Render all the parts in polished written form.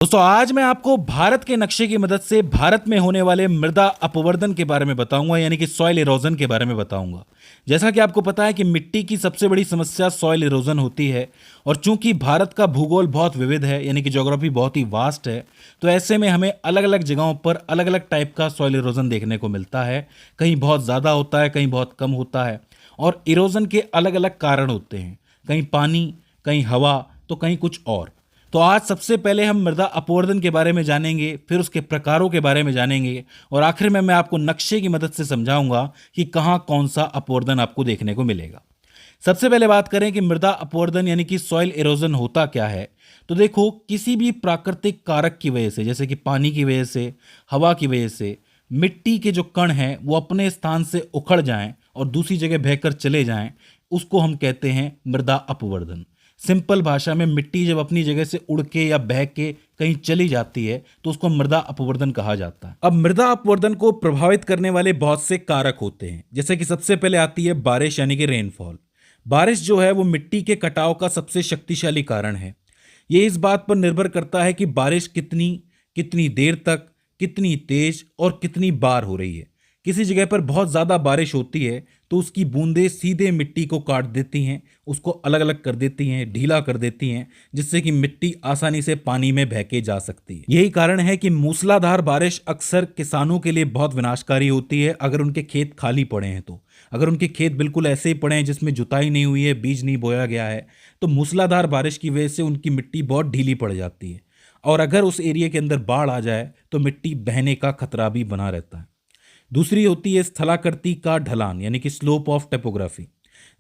दोस्तों आज मैं आपको भारत के नक्शे की मदद से भारत में होने वाले मृदा अपवर्दन के बारे में बताऊंगा, यानी कि सॉइल इरोजन के बारे में बताऊंगा। जैसा कि आपको पता है कि मिट्टी की सबसे बड़ी समस्या सॉइल इरोजन होती है, और चूंकि भारत का भूगोल बहुत विविध है, यानी कि ज्योग्राफी बहुत ही वास्ट है, तो ऐसे में हमें अलग अलग जगहों पर अलग अलग टाइप का सॉइल इरोजन देखने को मिलता है। कहीं बहुत ज़्यादा होता है, कहीं बहुत कम होता है, और इरोजन के अलग अलग कारण होते हैं, कहीं पानी, कहीं हवा, तो कहीं कुछ और। तो आज सबसे पहले हम मृदा अपवर्दन के बारे में जानेंगे, फिर उसके प्रकारों के बारे में जानेंगे, और आखिर में मैं आपको नक्शे की मदद से समझाऊंगा कि कहाँ कौन सा अपवर्दन आपको देखने को मिलेगा। सबसे पहले बात करें कि मृदा अपवर्दन यानी कि सॉइल इरोजन होता क्या है। तो देखो, किसी भी प्राकृतिक कारक की वजह से, जैसे कि पानी की वजह से, हवा की वजह से, मिट्टी के जो कण हैं वो अपने स्थान से उखड़ जाएं और दूसरी जगह बहकर चले जाएं, उसको हम कहते हैं मृदा अपवर्दन। सिंपल भाषा में मिट्टी जब अपनी जगह से उड़ के या बह के कहीं चली जाती है तो उसको मृदा अपवर्दन कहा जाता है। अब मृदा अपवर्दन को प्रभावित करने वाले बहुत से कारक होते हैं, जैसे कि सबसे पहले आती है बारिश, यानी कि रेनफॉल। बारिश जो है वो मिट्टी के कटाव का सबसे शक्तिशाली कारण है। ये इस बात पर निर्भर करता है कि बारिश कितनी, कितनी देर तक, कितनी तेज और कितनी बार हो रही है। किसी जगह पर बहुत ज़्यादा बारिश होती है तो उसकी बूंदें सीधे मिट्टी को काट देती हैं, उसको अलग अलग कर देती हैं, ढीला कर देती हैं, जिससे कि मिट्टी आसानी से पानी में बह के जा सकती है। यही कारण है कि मूसलाधार बारिश अक्सर किसानों के लिए बहुत विनाशकारी होती है अगर उनके खेत खाली पड़े हैं तो। अगर उनके खेत बिल्कुल ऐसे ही पड़े हैं जिसमें जुताई नहीं हुई है, बीज नहीं बोया गया है, तो मूसलाधार बारिश की वजह से उनकी मिट्टी बहुत ढीली पड़ जाती है, और अगर उस एरिया के अंदर बाढ़ आ जाए तो मिट्टी बहने का खतरा भी बना रहता है। दूसरी होती है स्थलाकृति का ढलान, यानी कि स्लोप ऑफ टेपोग्राफी।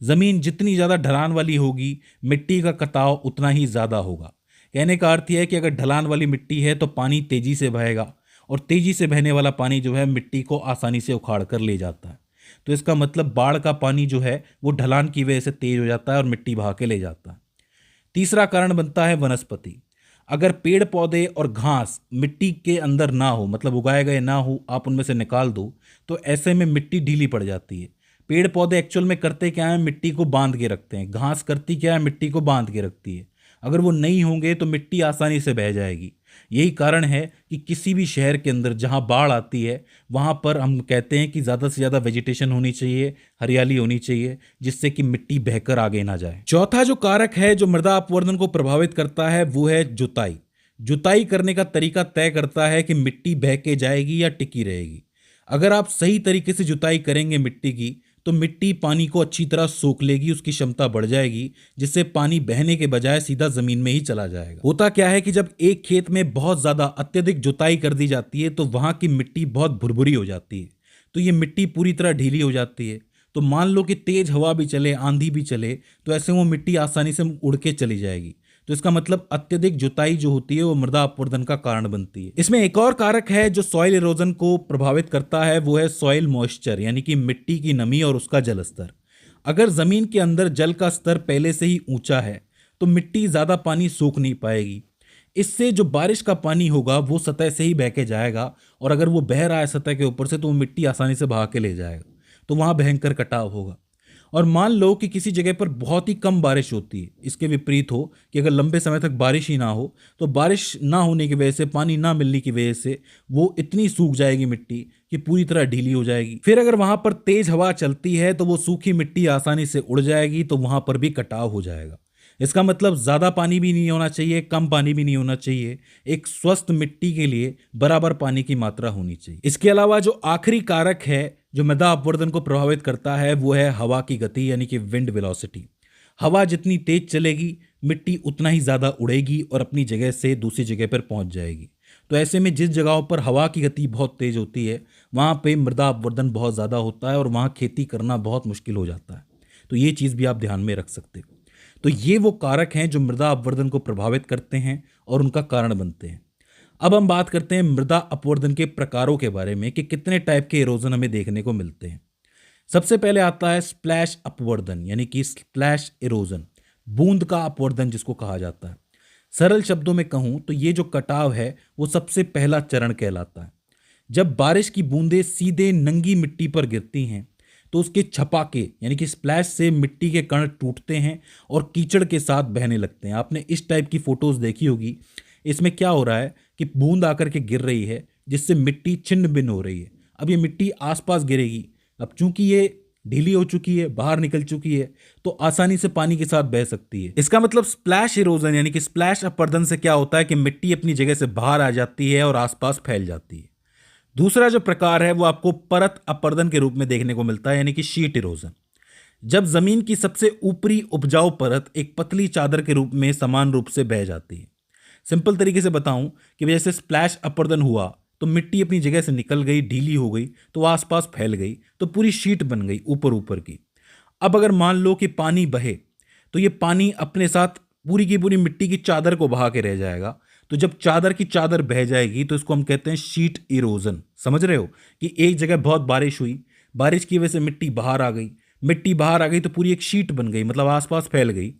जमीन जितनी ज़्यादा ढलान वाली होगी, मिट्टी का कटाव उतना ही ज़्यादा होगा। कहने का अर्थ यह है कि अगर ढलान वाली मिट्टी है तो पानी तेजी से बहेगा, और तेजी से बहने वाला पानी जो है मिट्टी को आसानी से उखाड़ कर ले जाता है। तो इसका मतलब बाढ़ का पानी जो है वो ढलान की वजह से तेज हो जाता है और मिट्टी बहा के ले जाता है। तीसरा कारण बनता है वनस्पति। अगर पेड़ पौधे और घास मिट्टी के अंदर ना हो, मतलब उगाए गए ना हो, आप उनमें से निकाल दो, तो ऐसे में मिट्टी ढीली पड़ जाती है। पेड़ पौधे एक्चुअल में करते क्या है, मिट्टी को बांध के रखते हैं। घास करती क्या है, मिट्टी को बांध के रखती है। अगर वो नहीं होंगे तो मिट्टी आसानी से बह जाएगी। यही कारण है कि किसी भी शहर के अंदर जहाँ बाढ़ आती है वहाँ पर हम कहते हैं कि ज़्यादा से ज़्यादा वेजिटेशन होनी चाहिए, हरियाली होनी चाहिए, जिससे कि मिट्टी बहकर आगे ना जाए। चौथा जो कारक है जो मृदा अपवर्दन को प्रभावित करता है वो है जुताई। जुताई करने का तरीका तय करता है कि मिट्टी बह के जाएगी या टिकी रहेगी। अगर आप सही तरीके से जुताई करेंगे मिट्टी की, तो मिट्टी पानी को अच्छी तरह सोख लेगी, उसकी क्षमता बढ़ जाएगी, जिससे पानी बहने के बजाय सीधा जमीन में ही चला जाएगा। होता क्या है कि जब एक खेत में बहुत ज्यादा अत्यधिक जुताई कर दी जाती है तो वहां की मिट्टी बहुत भुरभुरी हो जाती है, तो ये मिट्टी पूरी तरह ढीली हो जाती है। तो मान लो कि तेज हवा भी चले, आंधी भी चले, तो ऐसे वो मिट्टी आसानी से उड़ के चली जाएगी। तो इसका मतलब अत्यधिक जुताई जो होती है वो मृदा अपवर्दन का कारण बनती है। इसमें एक और कारक है जो सॉइल इरोजन को प्रभावित करता है, वो है सॉइल मॉइस्चर, यानी कि मिट्टी की नमी और उसका जल स्तर। अगर जमीन के अंदर जल का स्तर पहले से ही ऊंचा है तो मिट्टी ज्यादा पानी सोख नहीं पाएगी। इससे जो बारिश का पानी होगा वो सतह से ही बह के जाएगा, और अगर वो बह रहा है सतह के ऊपर से तो वो मिट्टी आसानी से बहा के ले जाएगा, तो वहां भयंकर कटाव होगा। और मान लो कि किसी जगह पर बहुत ही कम बारिश होती है, इसके विपरीत हो कि अगर लंबे समय तक बारिश ही ना हो, तो बारिश ना होने की वजह से, पानी ना मिलने की वजह से वो इतनी सूख जाएगी मिट्टी कि पूरी तरह ढीली हो जाएगी। फिर अगर वहां पर तेज हवा चलती है तो वो सूखी मिट्टी आसानी से उड़ जाएगी, तो वहां पर भी कटाव हो जाएगा। इसका मतलब ज़्यादा पानी भी नहीं होना चाहिए, कम पानी भी नहीं होना चाहिए। एक स्वस्थ मिट्टी के लिए बराबर पानी की मात्रा होनी चाहिए। इसके अलावा जो आखिरी कारक है जो मृदा अपवर्दन को प्रभावित करता है वो है हवा की गति, यानी कि विंड वेलोसिटी। हवा जितनी तेज चलेगी मिट्टी उतना ही ज़्यादा उड़ेगी और अपनी जगह से दूसरी जगह पर पहुंच जाएगी। तो ऐसे में जिस जगहों पर हवा की गति बहुत तेज होती है वहाँ पे मृदा अपवर्दन बहुत ज़्यादा होता है और वहाँ खेती करना बहुत मुश्किल हो जाता है। तो ये चीज़ भी आप ध्यान में रख सकते हो। तो ये वो कारक हैं जो मृदा अपवर्दन को प्रभावित करते हैं और उनका कारण बनते हैं। अब हम बात करते हैं मृदा अपवर्दन के प्रकारों के बारे में कि कितने टाइप के इरोजन हमें देखने को मिलते हैं। सबसे पहले आता है स्प्लैश अपवर्दन, यानी कि स्प्लैश इरोजन, बूंद का अपवर्दन जिसको कहा जाता है। सरल शब्दों में कहूं तो ये जो कटाव है वो सबसे पहला चरण कहलाता है। जब बारिश की बूंदें सीधे नंगी मिट्टी पर गिरती हैं तो उसके छपाके यानी कि स्प्लैश से मिट्टी के कण टूटते हैं और कीचड़ के साथ बहने लगते हैं। आपने इस टाइप की फोटोज देखी होगी इसमें क्या हो रहा है कि बूंद आकर के गिर रही है, जिससे मिट्टी छिन्न भिन्न हो रही है। अब ये मिट्टी आसपास गिरेगी। अब चूंकि ये ढीली हो चुकी है, बाहर निकल चुकी है, तो आसानी से पानी के साथ बह सकती है। इसका मतलब स्प्लैश इरोजन यानी कि स्प्लैश अपरदन से क्या होता है कि मिट्टी अपनी जगह से बाहर आ जाती है और आसपास फैल जाती है। दूसरा जो प्रकार है वो आपको परत अपरदन के रूप में देखने को मिलता है, यानी कि शीट इरोजन। जब जमीन की सबसे ऊपरी उपजाऊ परत एक पतली चादर के रूप में समान रूप से बह जाती है। सिंपल तरीके से बताऊं कि जैसे स्प्लैश अपरदन हुआ तो मिट्टी अपनी जगह से निकल गई, ढीली हो गई, तो आसपास फैल गई, तो पूरी शीट बन गई ऊपर ऊपर की। अब अगर मान लो कि पानी बहे तो ये पानी अपने साथ पूरी की पूरी मिट्टी की चादर को बहा के रह जाएगा। तो जब चादर की चादर बह जाएगी तो इसको हम कहते हैं शीट इरोजन। समझ रहे हो कि एक जगह बहुत बारिश हुई, बारिश की वजह से मिट्टी बाहर आ गई, मिट्टी बाहर आ गई तो पूरी एक शीट बन गई, मतलब आसपास फैल गई।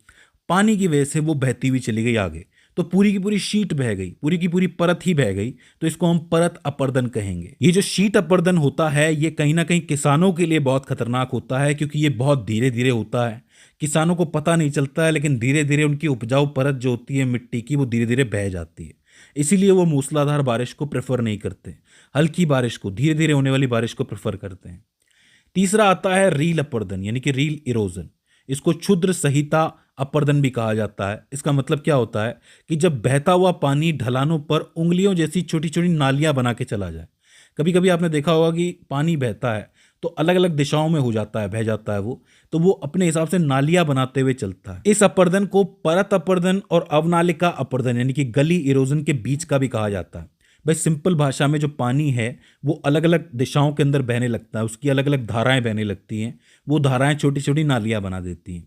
पानी की वजह से वो बहती हुई चली गई आगे, तो पूरी की पूरी शीट बह गई, पूरी की पूरी परत ही बह गई, तो इसको हम परत अपरदन कहेंगे। ये जो शीट अपरदन होता है ये कहीं ना कहीं किसानों के लिए बहुत खतरनाक होता है, क्योंकि ये बहुत धीरे धीरे होता है। किसानों को पता नहीं चलता है, लेकिन धीरे धीरे उनकी उपजाऊ परत जो होती है मिट्टी की वो धीरे धीरे बह जाती है। इसीलिए वो मूसलाधार बारिश को प्रेफर नहीं करते, हल्की बारिश को, धीरे धीरे होने वाली बारिश को प्रेफर करते हैं। तीसरा आता है रील अपरदन यानी कि रील इरोजन। इसको क्षुद्र सहिता अपरदन भी कहा जाता है। इसका मतलब क्या होता है कि जब बहता हुआ पानी ढलानों पर उंगलियों जैसी छोटी छोटी नालियां बना के चला जाए। कभी कभी आपने देखा होगा कि पानी बहता है तो अलग अलग दिशाओं में हो जाता है, बह जाता है वो, तो वो अपने हिसाब से नालियां बनाते हुए चलता है। इस अपरदन को परत अपरदन और अवनालिका अपरदन यानी कि गली इरोजन के बीच का भी कहा जाता है। भाई सिंपल भाषा में जो पानी है वो अलग अलग दिशाओं के अंदर बहने लगता है, उसकी अलग अलग धाराएं बहने लगती हैं, वो धाराएं छोटी छोटी नालियां बना देती हैं।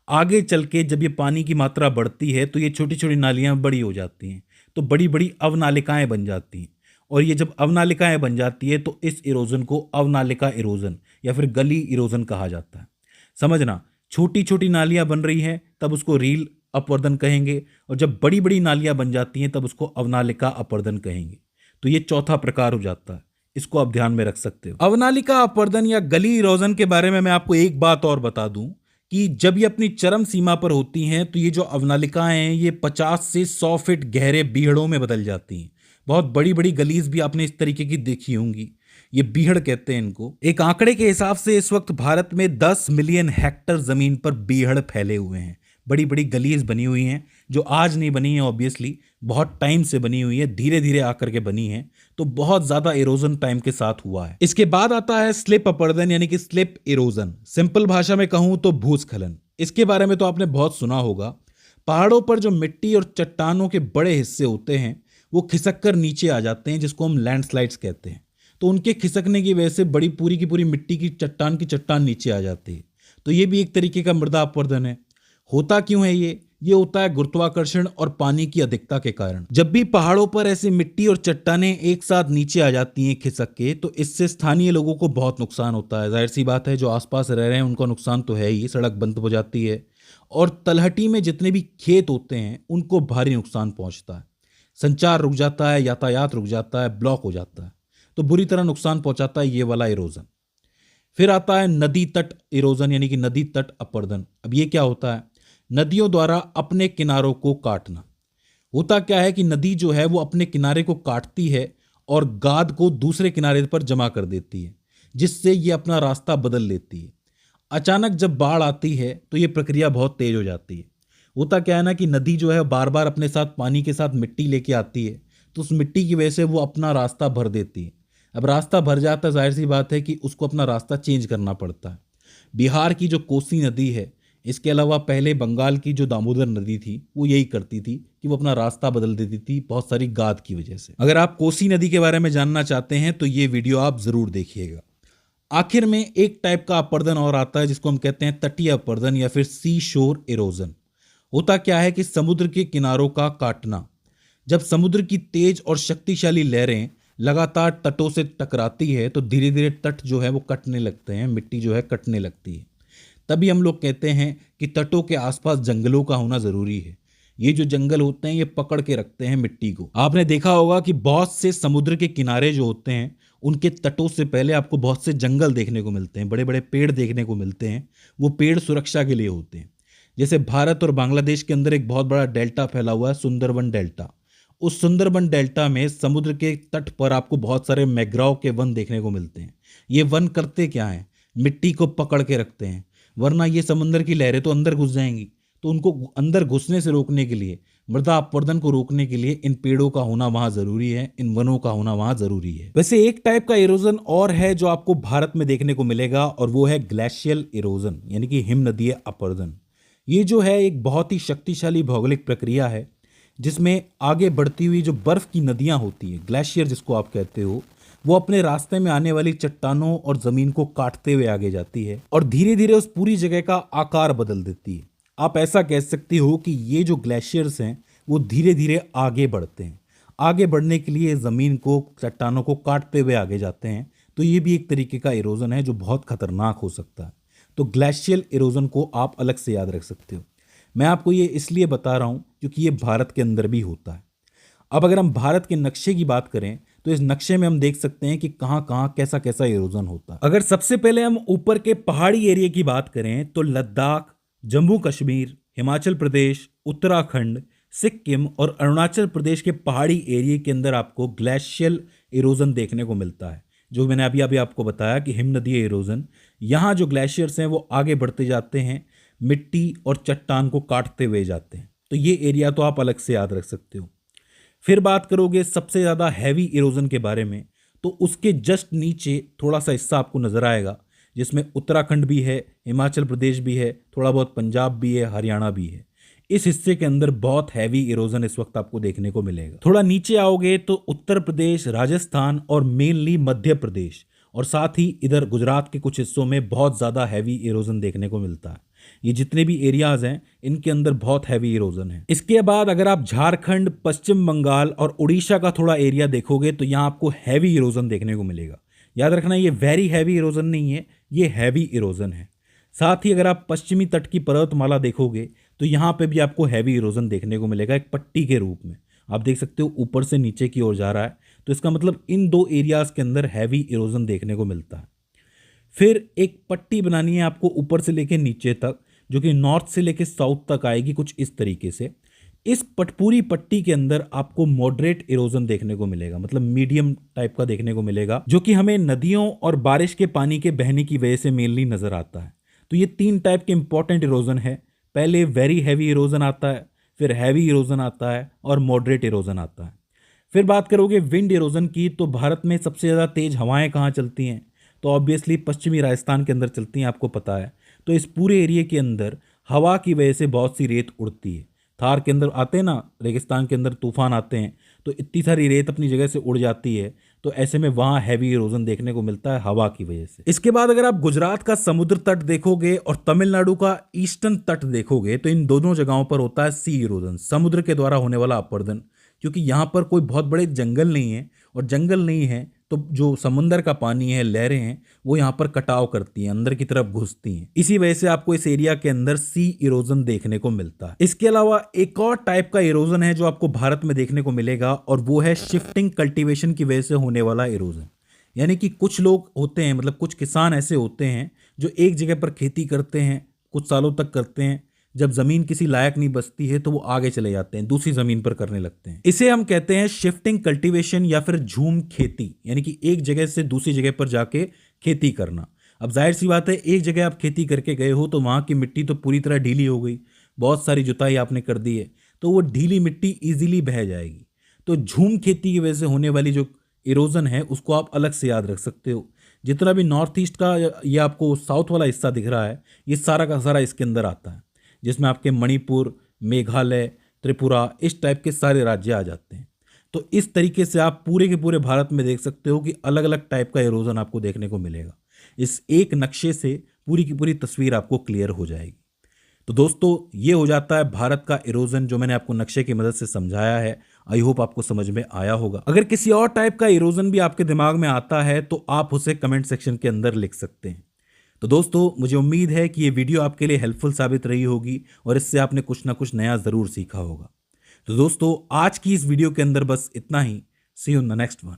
आगे चल के जब ये पानी की मात्रा बढ़ती है तो ये छोटी छोटी नालियां बड़ी हो जाती हैं, तो बड़ी बड़ी अवनालिकाएं बन जाती हैं। और ये जब अवनालिकाएं बन जाती है तो इस इरोजन को अवनालिका इरोजन या फिर गली इरोजन कहा जाता है। समझना, छोटी छोटी नालियां बन रही हैं तब उसको रील अपवर्दन कहेंगे, और जब बड़ी बड़ी नालियां बन जाती हैं तब उसको अवनालिका अपवर्दन कहेंगे। तो ये चौथा प्रकार हो जाता है, इसको आप ध्यान में रख सकते हो। अवनालिका अपवर्दन या गली इरोजन के बारे में मैं आपको एक बात और बता दूं कि जब ये अपनी चरम सीमा पर होती हैं तो ये जो अवनालिकाएं हैं ये 50 से 100 फीट गहरे बीहड़ों में बदल जाती हैं। बहुत बड़ी बड़ी गलीज भी आपने इस तरीके की देखी होंगी, ये बीहड़ कहते हैं इनको। एक आंकड़े के हिसाब से इस वक्त भारत में 10 मिलियन हेक्टेयर जमीन पर बीहड़ फैले हुए हैं। बड़ी बड़ी गलीज बनी हुई हैं जो आज नहीं बनी है, ऑब्वियसली बहुत टाइम से बनी हुई है, धीरे धीरे आकर के बनी है, तो बहुत ज्यादा इरोजन टाइम के साथ हुआ है। इसके बाद आता है स्लिप अपरदन यानी कि स्लिप इरोजन। सिंपल भाषा में कहूं तो भूस्खलन। इसके बारे में तो आपने बहुत सुना होगा। पहाड़ों पर जो मिट्टी और चट्टानों के बड़े हिस्से होते हैं वो खिसक कर नीचे आ जाते हैं, जिसको हम लैंडस्लाइड्स कहते हैं। तो उनके खिसकने की वजह से बड़ी पूरी की पूरी मिट्टी की चट्टान नीचे आ जाती है। तो ये भी एक तरीके का मृदा अपवर्दन है। होता क्यों है ये होता है गुरुत्वाकर्षण और पानी की अधिकता के कारण। जब भी पहाड़ों पर ऐसी मिट्टी और चट्टानें एक साथ नीचे आ जाती हैं खिसक के, तो इससे स्थानीय लोगों को बहुत नुकसान होता है। जाहिर सी बात है, जो आसपास रह रहे हैं उनको नुकसान तो है ही, सड़क बंद हो जाती है, और तलहटी में जितने भी खेत होते हैं उनको भारी नुकसान पहुंचता है। संचार रुक जाता है, यातायात रुक जाता है, ब्लॉक हो जाता है, तो बुरी तरह नुकसान पहुंचाता है ये वाला इरोजन। फिर आता है नदी तट इरोजन यानी कि नदी तट अपवर्दन। अब ये क्या होता है? नदियों द्वारा अपने किनारों को काटना। होता क्या है कि नदी जो है वो अपने किनारे को काटती है और गाद को दूसरे किनारे पर जमा कर देती है, जिससे ये अपना रास्ता बदल लेती है। अचानक जब बाढ़ आती है तो ये प्रक्रिया बहुत तेज हो जाती है। होता क्या है ना कि नदी जो है बार बार अपने साथ पानी के साथ मिट्टी लेके आती है, तो उस मिट्टी की वजह से वो अपना रास्ता भर देती है। अब रास्ता भर जाता है, जाहिर सी बात है कि उसको अपना रास्ता चेंज करना पड़ता है। बिहार की जो कोसी नदी है, इसके अलावा पहले बंगाल की जो दामोदर नदी थी, वो यही करती थी कि वो अपना रास्ता बदल देती थी बहुत सारी गाद की वजह से। अगर आप कोसी नदी के बारे में जानना चाहते हैं तो ये वीडियो आप जरूर देखिएगा। आखिर में एक टाइप का अपवर्दन और आता है जिसको हम कहते हैं तटीय अपवर्दन या फिर सी शोर इरोजन। होता क्या है कि समुद्र के किनारों का काटना। जब समुद्र की तेज और शक्तिशाली लहरें लगातार तटों से टकराती है तो धीरे धीरे तट जो है वो कटने लगते हैं, मिट्टी जो है कटने लगती है। तभी हम लोग कहते हैं कि तटों के आसपास जंगलों का होना जरूरी है। ये जो जंगल होते हैं ये पकड़ के रखते हैं मिट्टी को। आपने देखा होगा कि बहुत से समुद्र के किनारे जो होते हैं उनके तटों से पहले आपको बहुत से जंगल देखने को मिलते हैं, बड़े बड़े पेड़ देखने को मिलते हैं। वो पेड़ सुरक्षा के लिए होते हैं। जैसे भारत और बांग्लादेश के अंदर एक बहुत बड़ा डेल्टा फैला हुआ है, सुंदरवन डेल्टा, उस सुंदरबन डेल्टा में समुद्र के तट पर आपको बहुत सारे मैंग्रोव के वन देखने को मिलते हैं। ये वन करते क्या हैं? मिट्टी को पकड़ के रखते हैं, वरना ये समुद्र की लहरें तो अंदर घुस जाएंगी। तो उनको अंदर घुसने से रोकने के लिए, मृदा अपवर्तन को रोकने के लिए इन पेड़ों का होना वहां जरूरी है, इन वनों का होना वहां जरूरी है। वैसे एक टाइप का इरोजन और है जो आपको भारत में देखने को मिलेगा, और वो है ग्लेशियल इरोजन, यानी कि हिमनदीय अपवर्तन। ये जो है एक बहुत ही शक्तिशाली भौगोलिक प्रक्रिया है, जिसमें आगे बढ़ती हुई जो बर्फ की नदियां होती हैं, ग्लेशियर जिसको आप कहते हो, वो अपने रास्ते में आने वाली चट्टानों और जमीन को काटते हुए आगे जाती है और धीरे धीरे उस पूरी जगह का आकार बदल देती है। आप ऐसा कह सकते हो कि ये जो ग्लेशियर्स हैं वो धीरे धीरे आगे बढ़ते हैं। आगे बढ़ने के लिए ज़मीन को, चट्टानों को काटते हुए आगे जाते हैं। तो ये भी एक तरीके का इरोजन है जो बहुत खतरनाक हो सकता है। तो ग्लेशियल इरोजन को आप अलग से याद रख सकते हो। मैं आपको ये इसलिए बता रहा हूँ क्योंकि ये भारत के अंदर भी होता है। अब अगर हम भारत के नक्शे की बात करें तो इस नक्शे में हम देख सकते हैं कि कहाँ कहाँ कैसा कैसा इरोजन होता है। अगर सबसे पहले हम ऊपर के पहाड़ी एरिया की बात करें तो लद्दाख, जम्मू कश्मीर, हिमाचल प्रदेश, उत्तराखंड, सिक्किम और अरुणाचल प्रदेश के पहाड़ी एरिया के अंदर आपको ग्लेशियल इरोजन देखने को मिलता है। जो मैंने अभी अभी आपको बताया कि हिमनदीय इरोजन, यहाँ जो ग्लेशियर्स हैं वो आगे बढ़ते जाते हैं, मिट्टी और चट्टान को काटते हुए जाते हैं। तो ये एरिया तो आप अलग से याद रख सकते हो। फिर बात करोगे सबसे ज़्यादा हैवी इरोजन के बारे में, तो उसके जस्ट नीचे थोड़ा सा हिस्सा आपको नजर आएगा जिसमें उत्तराखंड भी है, हिमाचल प्रदेश भी है, थोड़ा बहुत पंजाब भी है, हरियाणा भी है। इस हिस्से के अंदर बहुत हैवी इरोजन इस वक्त आपको देखने को मिलेगा। थोड़ा नीचे आओगे तो उत्तर प्रदेश, राजस्थान और मेनली मध्य प्रदेश और साथ ही इधर गुजरात के कुछ हिस्सों में बहुत ज़्यादा हैवी इरोजन देखने को मिलता है। ये जितने भी एरियाज हैं इनके अंदर बहुत हैवी इरोजन है। इसके बाद अगर आप झारखंड, पश्चिम बंगाल और उड़ीसा का थोड़ा एरिया देखोगे तो यहाँ आपको हैवी इरोजन देखने को मिलेगा। याद रखना, ये वेरी हैवी इरोजन नहीं है, ये हैवी इरोजन है। साथ ही अगर आप पश्चिमी तट की पर्वतमाला देखोगे तो यहाँ पे भी आपको हैवी इरोजन देखने को मिलेगा, एक पट्टी के रूप में। आप देख सकते हो ऊपर से नीचे की ओर जा रहा है, तो इसका मतलब इन दो एरियाज के अंदर हैवी इरोजन देखने को मिलता है। फिर एक पट्टी बनानी है आपको ऊपर से लेके नीचे तक, जो कि नॉर्थ से लेके साउथ तक आएगी कुछ इस तरीके से। इस पूरी पट्टी के अंदर आपको मॉडरेट इरोजन देखने को मिलेगा, मतलब मीडियम टाइप का देखने को मिलेगा, जो कि हमें नदियों और बारिश के पानी के बहने की वजह से मेनली नजर आता है। तो ये तीन टाइप के इंपॉर्टेंट इरोजन है। पहले वेरी हैवी इरोजन आता है, फिर हैवी इरोजन आता है और मॉडरेट इरोजन आता है। फिर बात करोगे विंड इरोजन की, तो भारत में सबसे ज़्यादा तेज हवाएं कहाँ चलती हैं? तो ऑब्वियसली पश्चिमी राजस्थान के अंदर चलती हैं, आपको पता है। तो इस पूरे एरिया के अंदर हवा की वजह से बहुत सी रेत उड़ती है। थार के अंदर आते हैं ना, रेगिस्तान के अंदर तूफान आते हैं, तो इतनी सारी रेत अपनी जगह से उड़ जाती है। तो ऐसे में वहाँ हैवी इरोजन देखने को मिलता है हवा की वजह से। इसके बाद अगर आप गुजरात का समुद्र तट देखोगे और तमिलनाडु का ईस्टर्न तट देखोगे तो इन दोनों जगहों पर होता है सी इरोजन, समुद्र के द्वारा होने वाला अपवर्तन। क्योंकि यहाँ पर कोई बहुत बड़े जंगल नहीं है, और जंगल नहीं है तो जो समुंदर का पानी है, लहरें हैं, वो यहाँ पर कटाव करती हैं, अंदर की तरफ घुसती हैं। इसी वजह से आपको इस एरिया के अंदर सी इरोजन देखने को मिलता है। इसके अलावा एक और टाइप का इरोजन है जो आपको भारत में देखने को मिलेगा, और वो है शिफ्टिंग कल्टीवेशन की वजह से होने वाला इरोजन। यानी कि कुछ लोग होते हैं, मतलब कुछ किसान ऐसे होते हैं जो एक जगह पर खेती करते हैं, कुछ सालों तक करते हैं। जब जमीन किसी लायक नहीं बचती है तो वो आगे चले जाते हैं, दूसरी जमीन पर करने लगते हैं। इसे हम कहते हैं शिफ्टिंग कल्टीवेशन या फिर झूम खेती, यानी कि एक जगह से दूसरी जगह पर जाके खेती करना। अब जाहिर सी बात है, एक जगह आप खेती करके गए हो तो वहाँ की मिट्टी तो पूरी तरह ढीली हो गई, बहुत सारी जुताई आपने कर दी है, तो वो ढीली मिट्टी ईजिली बह जाएगी। तो झूम खेती की वजह से होने वाली जो इरोजन है उसको आप अलग से याद रख सकते हो। जितना भी नॉर्थ ईस्ट का ये आपको साउथ वाला हिस्सा दिख रहा है, ये सारा का सारा इसके अंदर आता है, जिसमें आपके मणिपुर, मेघालय, त्रिपुरा, इस टाइप के सारे राज्य आ जाते हैं। तो इस तरीके से आप पूरे के पूरे भारत में देख सकते हो कि अलग अलग टाइप का इरोजन आपको देखने को मिलेगा। इस एक नक्शे से पूरी की पूरी तस्वीर आपको क्लियर हो जाएगी। तो दोस्तों, ये हो जाता है भारत का इरोजन, जो मैंने आपको नक्शे की मदद से समझाया है। आई होप आपको समझ में आया होगा। अगर किसी और टाइप का इरोजन भी आपके दिमाग में आता है तो आप उसे कमेंट सेक्शन के अंदर लिख सकते हैं। तो दोस्तों, मुझे उम्मीद है कि ये वीडियो आपके लिए हेल्पफुल साबित रही होगी और इससे आपने कुछ ना कुछ नया ज़रूर सीखा होगा। तो दोस्तों, आज की इस वीडियो के अंदर बस इतना ही। See you in the next one.